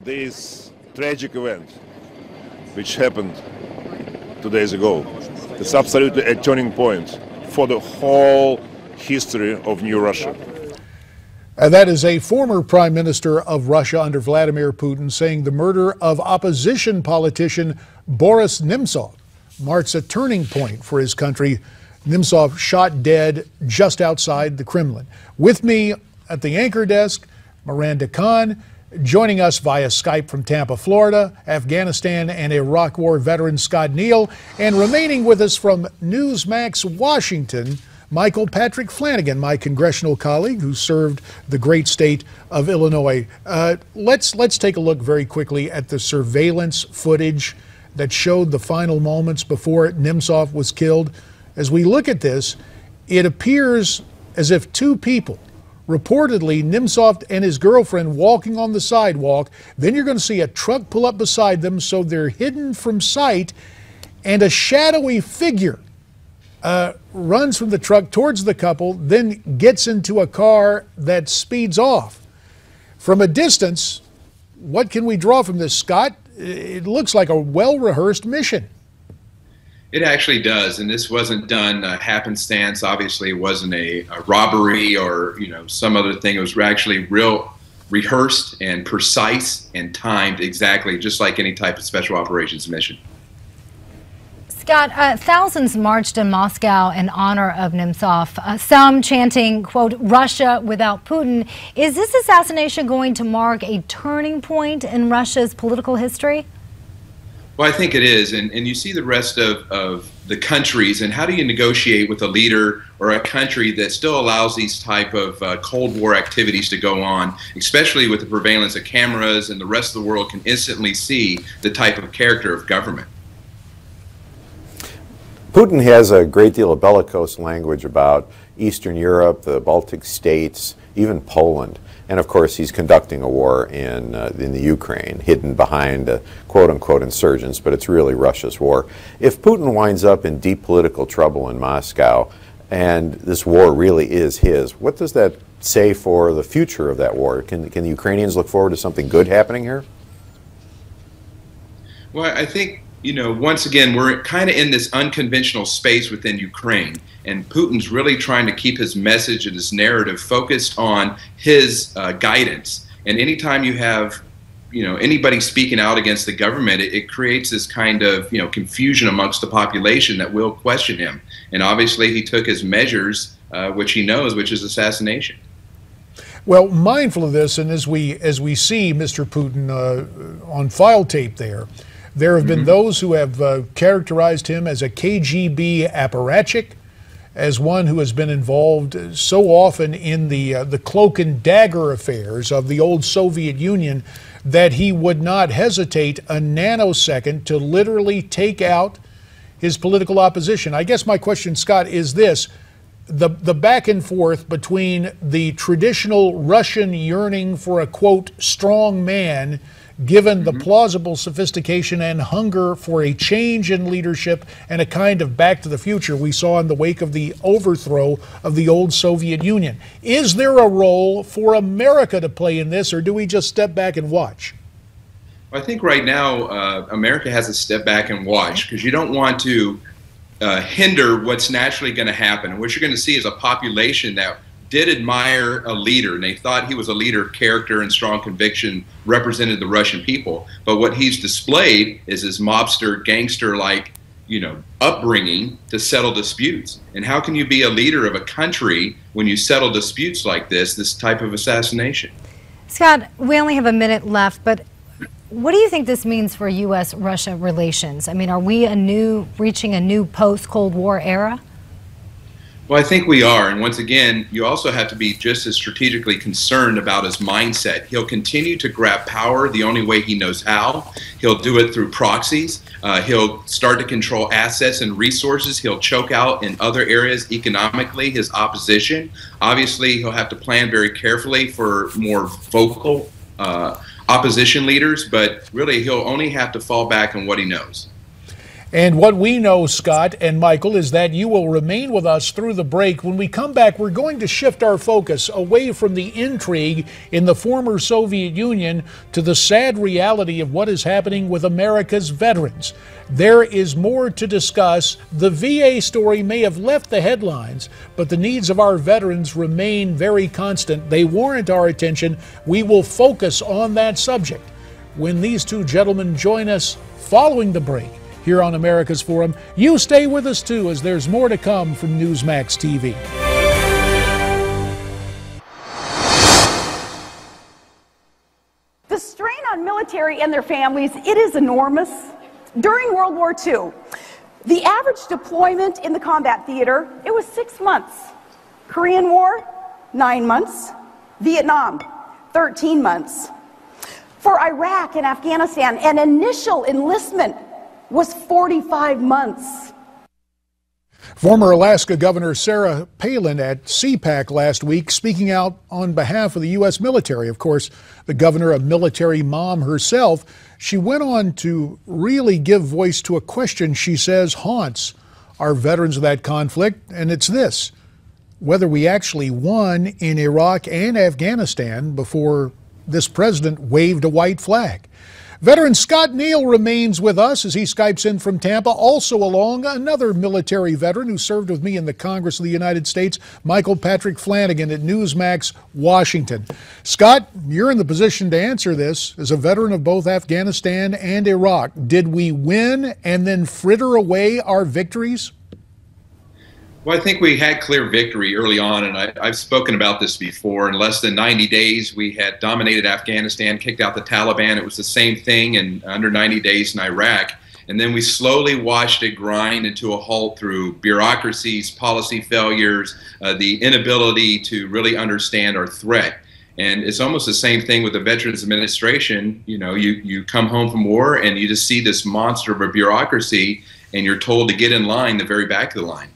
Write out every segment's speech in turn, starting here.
this tragic event which happened 2 days ago, it's absolutely a turning point for the whole history of New Russia. And that is a former prime minister of Russia under Vladimir Putin saying the murder of opposition politician Boris Nemtsov marks a turning point for his country. Nemtsov shot dead just outside the Kremlin. With me at the anchor desk, Miranda Khan. Joining us via Skype from Tampa, Florida, Afghanistan and Iraq War veteran Scott Neal. And remaining with us from Newsmax Washington, Michael Patrick Flanagan, my congressional colleague who served the great state of Illinois. Let's take a look very quickly at the surveillance footage that showed the final moments before Nemtsov was killed. As we look at this, it appears as if two people, reportedly Nemtsov and his girlfriend, walking on the sidewalk. Then you're going to see a truck pull up beside them so they're hidden from sight, and a shadowy figure runs from the truck towards the couple, then gets into a car that speeds off. From a distance, what can we draw from this, Scott? It looks like a well-rehearsed mission. It actually does, and this wasn't done happenstance. Obviously, it wasn't a robbery or some other thing. It was actually real rehearsed and precise and timed exactly, just like any type of special operations mission. Scott, thousands marched in Moscow in honor of Nemtsov, some chanting, quote, "Russia without Putin." Is this assassination going to mark a turning point in Russia's political history? Well, I think it is, and you see the rest of the countries, and how do you negotiate with a leader or a country that still allows these type of Cold War activities to go on, especially with the prevalence of cameras, and the rest of the world can instantly see the type of character of government. Putin has a great deal of bellicose language about Eastern Europe, the Baltic states, even Poland. And of course, he's conducting a war in the Ukraine, hidden behind quote-unquote insurgents, but it's really Russia's war. If Putin winds up in deep political trouble in Moscow, and this war really is his, what does that say for the future of that war? Can the Ukrainians look forward to something good happening here? Well, I think, once again, we're kind of in this unconventional space within Ukraine, and Putin's really trying to keep his message and his narrative focused on his guidance. And anytime you have, anybody speaking out against the government, it creates this kind of, confusion amongst the population that will question him. And obviously, he took his measures, which he knows, which is assassination. Well, mindful of this, and as we see Mr. Putin on file tape there have been those who have characterized him as a KGB apparatchik, as one who has been involved so often in the cloak and dagger affairs of the old Soviet Union that he would not hesitate a nanosecond to literally take out his political opposition. I guess my question, Scott, is this: the back and forth between the traditional Russian yearning for a, quote, strong man, given the plausible sophistication and hunger for a change in leadership and a kind of back to the future we saw in the wake of the overthrow of the old Soviet Union. Is there a role for America to play in this, or do we just step back and watch? I think right now America has to step back and watch, because you don't want to hinder what's naturally going to happen. And what you're going to see is a population that did admire a leader, and they thought he was a leader of character and strong conviction, represented the Russian people. But what he's displayed is his mobster, gangster-like, upbringing to settle disputes. And how can you be a leader of a country when you settle disputes like this type of assassination? Scott, we only have a minute left, but what do you think this means for U.S.-Russia relations? I mean, are we reaching a new post-Cold War era? Well, I think we are, and once again, you also have to be just as strategically concerned about his mindset. He'll continue to grab power the only way he knows how. He'll do it through proxies. He'll start to control assets and resources. He'll choke out in other areas economically his opposition. Obviously, he'll have to plan very carefully for more vocal opposition leaders, but really he'll only have to fall back on what he knows. And what we know, Scott and Michael, is that you will remain with us through the break. When we come back, we're going to shift our focus away from the intrigue in the former Soviet Union to the sad reality of what is happening with America's veterans. There is more to discuss. The VA story may have left the headlines, but the needs of our veterans remain very constant. They warrant our attention. We will focus on that subject when these two gentlemen join us following the break here on America's Forum. You stay with us too, as there's more to come from Newsmax TV. The strain on military and their families, it is enormous. During World War II, the average deployment in the combat theater, it was 6 months. Korean War, 9 months. Vietnam, 13 months. For Iraq and Afghanistan, an initial enlistment was 45 months. Former Alaska Governor Sarah Palin at CPAC last week speaking out on behalf of the U.S. military. Of course, the governor, a military mom herself, she went on to really give voice to a question she says haunts our veterans of that conflict, and it's this: whether we actually won in Iraq and Afghanistan before this president waved a white flag. Veteran Scott Neal remains with us as he Skypes in from Tampa. Also along, another military veteran who served with me in the Congress of the United States, Michael Patrick Flanagan at Newsmax, Washington. Scott, you're in the position to answer this as a veteran of both Afghanistan and Iraq. Did we win and then fritter away our victories? Well, I think we had clear victory early on, and I've spoken about this before. In less than 90 days, we had dominated Afghanistan, kicked out the Taliban. It was the same thing in under 90 days in Iraq. And then we slowly watched it grind into a halt through bureaucracies, policy failures, the inability to really understand our threat. And it's almost the same thing with the Veterans Administration. You know, you come home from war and you just see this monster of a bureaucracy, and you're told to get in line the very back of the line.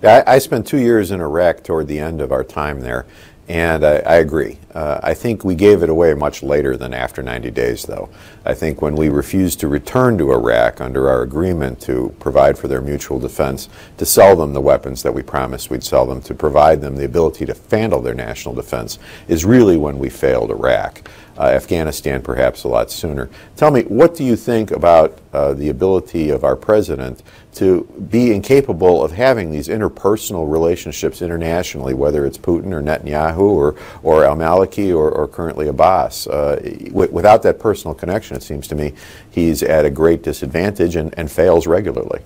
Yeah, I spent 2 years in Iraq toward the end of our time there, and I agree. I think we gave it away much later than after 90 days, though. I think when we refused to return to Iraq under our agreement to provide for their mutual defense, to sell them the weapons that we promised we'd sell them, to provide them the ability to handle their national defense, is really when we failed Iraq. Afghanistan perhaps a lot sooner. Tell me, what do you think about the ability of our president to be incapable of having these interpersonal relationships internationally, whether it's Putin or Netanyahu or al-Maliki or currently Abbas? Without that personal connection, it seems to me, he's at a great disadvantage and fails regularly.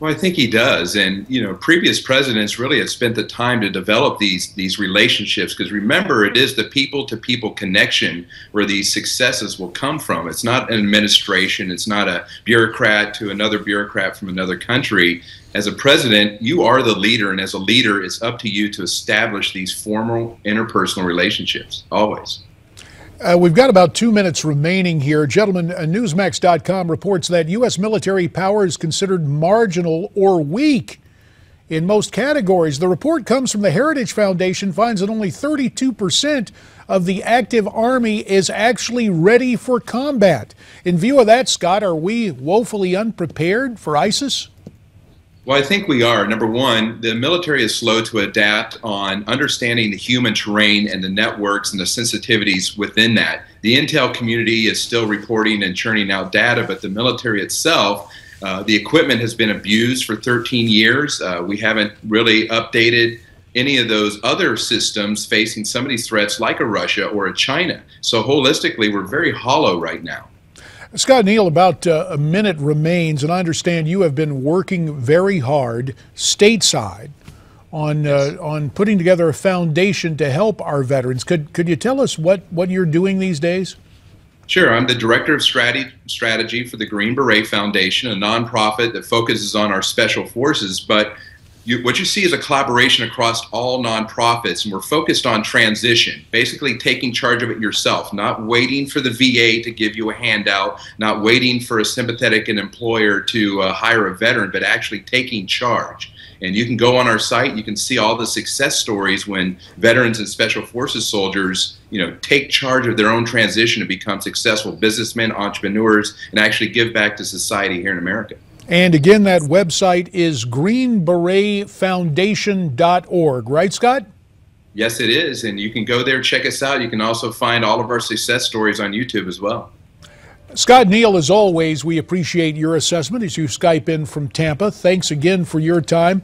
Well, I think he does, and you know, previous presidents really have spent the time to develop these relationships, because remember, it is the people-to-people connection where these successes will come from. It's not an administration, it's not a bureaucrat to another bureaucrat from another country. As a president, you are the leader, and as a leader, it's up to you to establish these formal interpersonal relationships, always. We've got about 2 minutes remaining here. Gentlemen, Newsmax.com reports that U.S. military power is considered marginal or weak in most categories. The report comes from the Heritage Foundation, finds that only 32% of the active Army is actually ready for combat. In view of that, Scott, are we woefully unprepared for ISIS? Well, I think we are. Number one, the military is slow to adapt on understanding the human terrain and the networks and the sensitivities within that. The intel community is still reporting and churning out data, but the military itself, the equipment has been abused for 13 years. We haven't really updated any of those other systems facing some of these threats like a Russia or a China. So holistically, we're very hollow right now. Scott Neal, about a minute remains, and I understand you have been working very hard stateside on putting together a foundation to help our veterans. Could you tell us what you're doing these days? Sure. I'm the Director of Strategy for the Green Beret Foundation, a nonprofit that focuses on our special forces. But what you see is a collaboration across all nonprofits, and we're focused on transition, basically taking charge of it yourself, not waiting for the VA to give you a handout, not waiting for a sympathetic employer to hire a veteran, but actually taking charge. And you can go on our site, you can see all the success stories when veterans and special forces soldiers, take charge of their own transition and become successful businessmen, entrepreneurs, and actually give back to society here in America. And again, that website is greenberetfoundation.org, right, Scott? Yes, it is. And you can go there, check us out. You can also find all of our success stories on YouTube as well. Scott Neal, as always, we appreciate your assessment as you Skype in from Tampa. Thanks again for your time.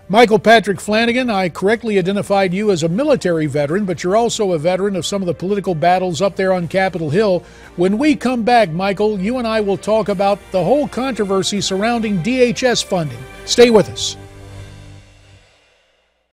Michael Patrick Flanagan, I correctly identified you as a military veteran, but you're also a veteran of some of the political battles up there on Capitol Hill. When we come back, Michael, you and I will talk about the whole controversy surrounding DHS funding. Stay with us.